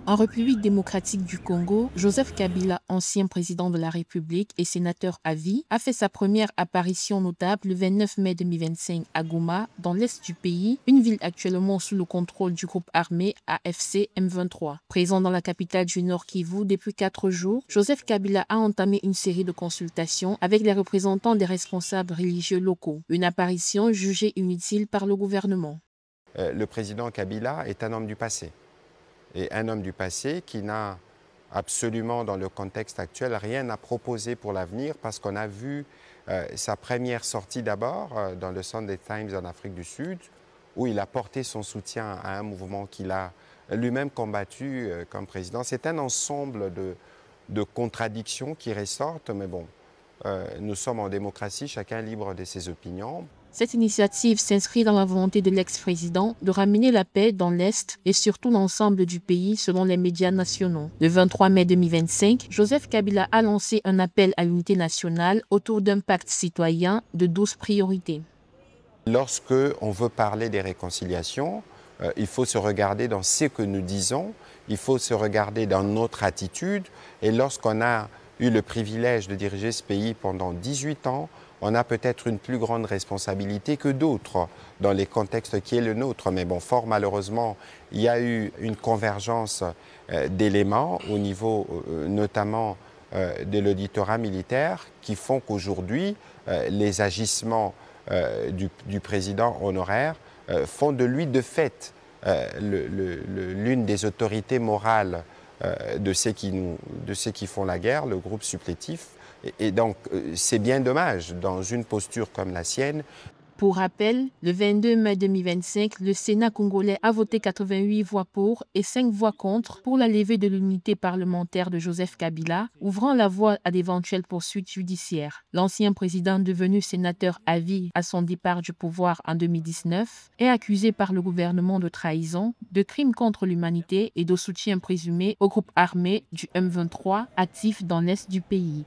En République démocratique du Congo, Joseph Kabila, ancien président de la République et sénateur à vie, a fait sa première apparition notable le 29 mai 2025 à Goma, dans l'est du pays, une ville actuellement sous le contrôle du groupe armé AFC M23. Présent dans la capitale du Nord Kivu depuis 4 jours, Joseph Kabila a entamé une série de consultations avec les représentants des responsables religieux locaux, une apparition jugée inutile par le gouvernement. Le président Kabila est un homme du passé. Et un homme du passé qui n'a absolument, dans le contexte actuel, rien à proposer pour l'avenir parce qu'on a vu sa première sortie d'abord dans le Sunday Times en Afrique du Sud, où il a porté son soutien à un mouvement qu'il a lui-même combattu comme président. C'est un ensemble de contradictions qui ressortent, mais bon, nous sommes en démocratie, chacun libre de ses opinions. Cette initiative s'inscrit dans la volonté de l'ex-président de ramener la paix dans l'Est et surtout l'ensemble du pays selon les médias nationaux. Le 23 mai 2025, Joseph Kabila a lancé un appel à l'unité nationale autour d'un pacte citoyen de 12 priorités. Lorsque on veut parler des réconciliations, il faut se regarder dans ce que nous disons, il faut se regarder dans notre attitude. Et lorsqu'on a eu le privilège de diriger ce pays pendant 18 ans, on a peut-être une plus grande responsabilité que d'autres dans les contextes qui est le nôtre. Mais bon, fort malheureusement, il y a eu une convergence d'éléments au niveau notamment de l'auditorat militaire qui font qu'aujourd'hui, les agissements du président honoraire font de lui de fait l'une des autorités morales de ceux qui font la guerre, le groupe supplétif. Et donc, c'est bien dommage, dans une posture comme la sienne. Pour rappel, le 22 mai 2025, le Sénat congolais a voté 88 voix pour et 5 voix contre pour la levée de l'immunité parlementaire de Joseph Kabila, ouvrant la voie à d'éventuelles poursuites judiciaires. L'ancien président devenu sénateur à vie à son départ du pouvoir en 2019 est accusé par le gouvernement de trahison, de crimes contre l'humanité et de soutien présumé au groupe armé du M23 actif dans l'est du pays.